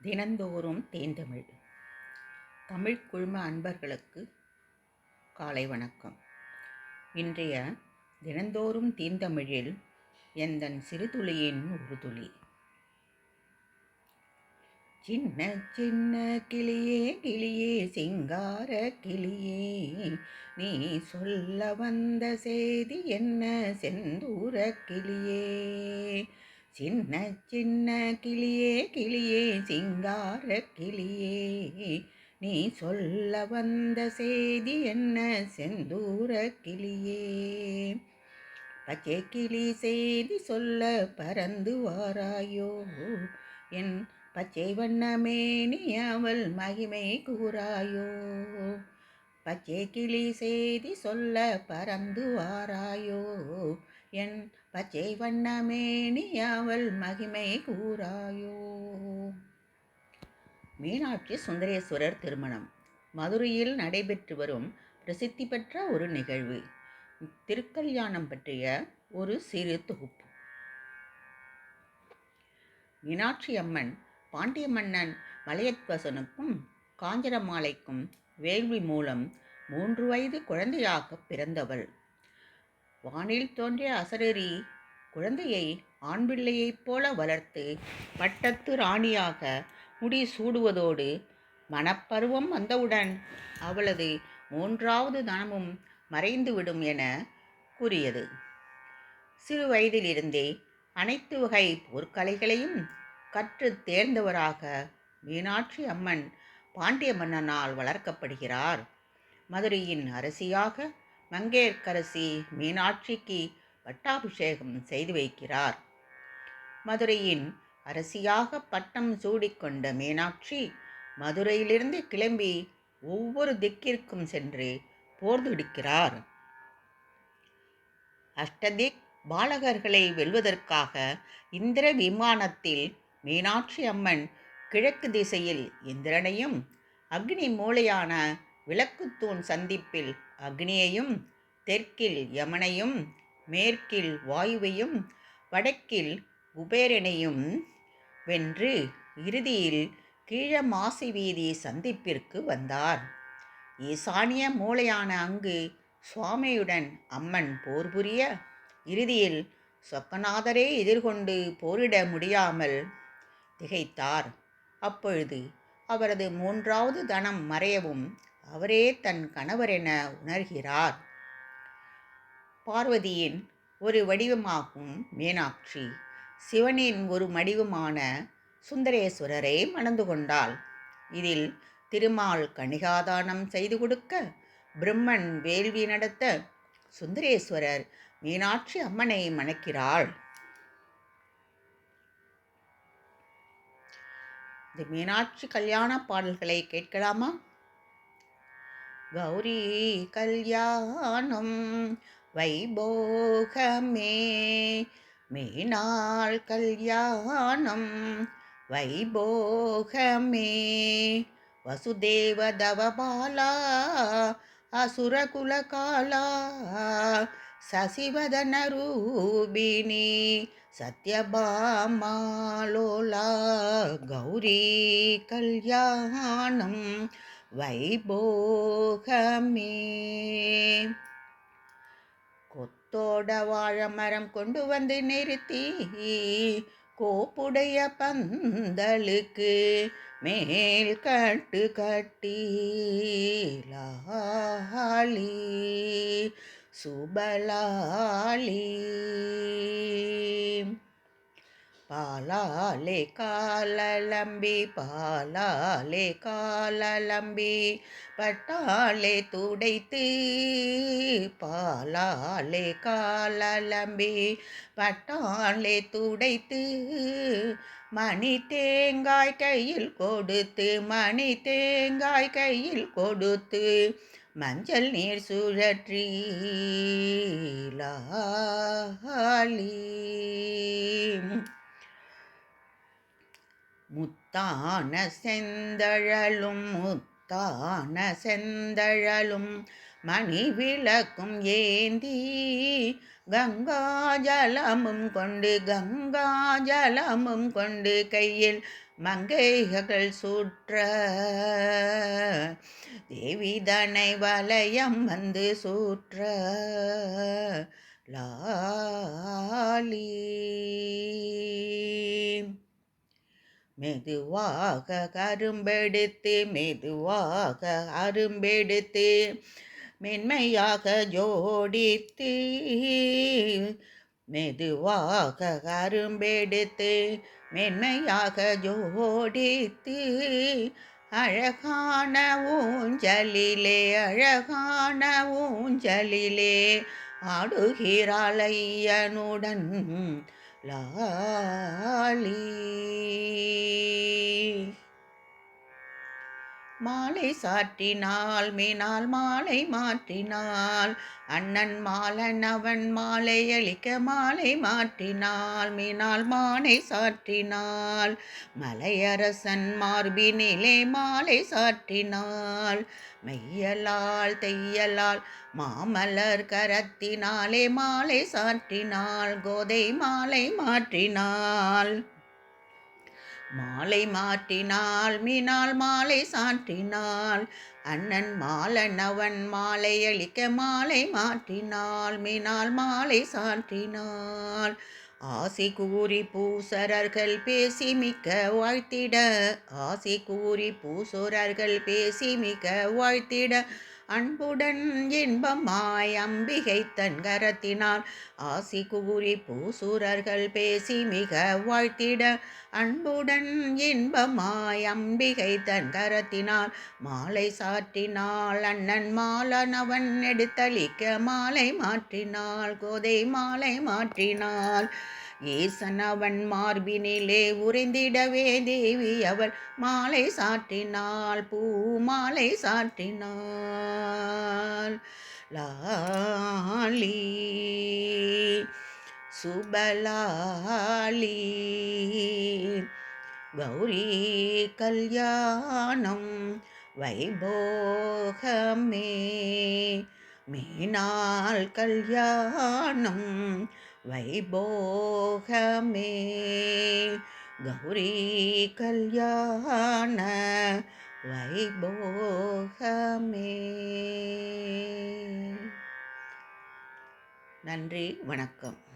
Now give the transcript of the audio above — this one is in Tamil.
தினந்தோறும் தேன்தமிழ் தமிழ் குழும அன்பர்களுக்கு காலை வணக்கம். இன்றைய தினந்தோறும் தேன்தமிழில் எந்தன் சிறுதுளியின் ஒரு துளி. சின்ன சின்ன கிளியே கிளியே சிங்கார கிளியே, நீ சொல்ல வந்த செய்தி என்ன செந்தூர கிளியே. சின்ன சின்ன கிளியே கிளியே சிங்கார கிளியே, நீ சொல்ல வந்த செய்தி என்ன செந்தூர கிளியே. பச்சை கிளி செய்தி சொல்ல பறந்து வாராயோ, என் பச்சை வண்ணமேனி அவள் மகிமை கூறாயோ. பச்சை கிளி செய்தி சொல்ல பறந்து வாராயோ, என் பச்சை வண்ணமேனி அவள் மகிமை கூறாயோ. மீனாட்சி சுந்தரேஸ்வரர் திருமணம் மதுரையில் நடைபெற்று வரும் பிரசித்தி பெற்ற ஒரு நிகழ்வு. திருக்கல்யாணம் பற்றிய ஒரு சிறு தொகுப்பு. மீனாட்சி அம்மன் பாண்டிய மன்னன் மலையத்வசனுக்கும் காஞ்சனமாலைக்கும் வேள்வி மூலம் 3 வயது குழந்தையாக பிறந்தவள். வானில் தோன்றிய அசரீரி குழந்தையை ஆண் பிள்ளையைப் போல வளர்த்து பட்டத்து ராணியாக முடி சூடுவதோடு மணப்பருவம் வந்தவுடன் அவளது 3வது தனமும் மறைந்துவிடும் என கூறியது. சிறு வயதிலிருந்தே அனைத்து வகை போர்க்கலைகளையும் கற்று தேர்ந்தவராக மீனாட்சி அம்மன் பாண்டிய மன்னனால் வளர்க்கப்படுகிறார். மதுரையின் அரசியாக மங்கையர்க்கரசி மீனாட்சிக்கு பட்டாபிஷேகம் செய்து வைக்கிறார். மதுரையின் அரசியாக பட்டம் சூடிக்கொண்ட மீனாட்சி மதுரையிலிருந்து கிளம்பி ஒவ்வொரு திக்கிற்கும் சென்று போர் தொடுக்கிறார். அஷ்டதிக் பாலகர்களை வெல்வதற்காக இந்திர விமானத்தில் மீனாட்சி அம்மன் கிழக்கு திசையில் இந்திரனையும், அக்னி மூலையான விளக்குத்தூண் சந்திப்பில் அக்னியையும், தெற்கில் யமனையும், மேற்கில் வாயுவையும், வடக்கில் குபேரனையும் வென்று இறுதியில் கீழமாசி வீதி சந்திப்பிற்கு வந்தார். ஈசானிய மூலையான அங்கு சுவாமியுடன் அம்மன் போர் புரிய இறுதியில் சொக்கநாதரே எதிர்கொண்டு போரிட முடியாமல் திகைத்தார். அப்பொழுது அவரது 3வது தனம் மறையவும் அவரே தன் கணவர் என உணர்கிறார். பார்வதியின் ஒரு வடிவமாகும் மீனாட்சி சிவனின் ஒரு வடிவமான சுந்தரேஸ்வரரை மணந்து கொண்டாள். இதில் திருமால் கணிகாதானம் செய்து கொடுக்க, பிரம்மன் வேள்வி நடத்த சுந்தரேஸ்வரர் மீனாட்சி அம்மனை மணக்கிறாள். இந்த மீனாட்சி கல்யாண பாடல்களை கேட்கலாமா? கௌரி கல்யாணம் வைபோகமே, மீனாள் கல்யாணம் வைபோகமே, வசுதேவ தவபாலா அசுரகுலகாலா சசிவதன ரூபிணி சத்யபாமாலோலா. கௌரி கல்யாணம் வைபோகமே. கொத்தோட வாழமரம் கொண்டு வந்து நிறுத்தி கோப்புடைய பந்தலுக்கு மேல் கட்டு கட்டி லாலி சுபலாலி. பாலாலே காலலம்பி பாலாலே காலலம்பி பட்டாலே துடைத்து, பாலாலே காலலம்பி பட்டாலே துடைத்து, மணி தேங்காய் கையில் கொடுத்து, மணி தேங்காய் கையில் கொடுத்து, மஞ்சள் நீர் சுழற்றி லாலி. முத்தான செந்தழலும் முத்தான செந்தழலும் மணி விளக்கும் ஏந்தி கங்காஜலமும் கொண்டு கையில் மங்கைகள் சுற்ற தேவிதனை வலயம் வந்து சுற்ற லாலி மெதுவாக அரும்பெடுத்து மென்மையாக ஜோடித்து மெதுவாக அரும்பெடுத்து மென்மையாக ஜோடித்து அழகான ஊஞ்சலிலே ஆடுகிறாள் ஐயனுடன் லாலி. மாலை சாற்றினாள் மீனால் மாலை மாற்றினாள் அண்ணன் மாலன் அவன் மாலை அளிக்க மாலை மாற்றினாள் மீனால் மாலை சாற்றினாள் மலையரசன் மார்பினிலே மாலை சாற்றினாள் மெய்யலால் தையலால் மாமலர் கரத்தினாலே மாலை சாற்றினாள் கோதை மாலை மாற்றினாள் மீனால் மாலை சாற்றினாள் அண்ணன் மாலன் அவன் மாலை அளிக்க மாலை மாற்றினாள் மீனால் மாலை சாற்றினாள் ஆசி கூறி பூசரர்கள் பேசி மிக்க வாழ்த்திட அன்புடன் இன்பமாய் அம்பிகை தன் கரத்தினாள் ஆசி கூறி பூசுரர்கள் பேசி மிக வாழ்த்திட அன்புடன் இன்பமாய் அம்பிகை தன் கரத்தினாள் மாலை சாற்றினாள் அண்ணன் மாலன் அவன் எடுத்தளிக்க மாலை மாற்றினாள் கோதை மாலை மாற்றினாள் ஈசன் அவன் மார்பினிலே உறைந்திடவே தேவி அவள் மாலை சாற்றினாள் பூ மாலை சாற்றினாள் லாலி சுபலாலி கௌரி கல்யாணம் வைபோகமே மீனால் கல்யாணம் வைபோகமே கௌரி கல்யாண வைபோகமே. நன்றி, வணக்கம்.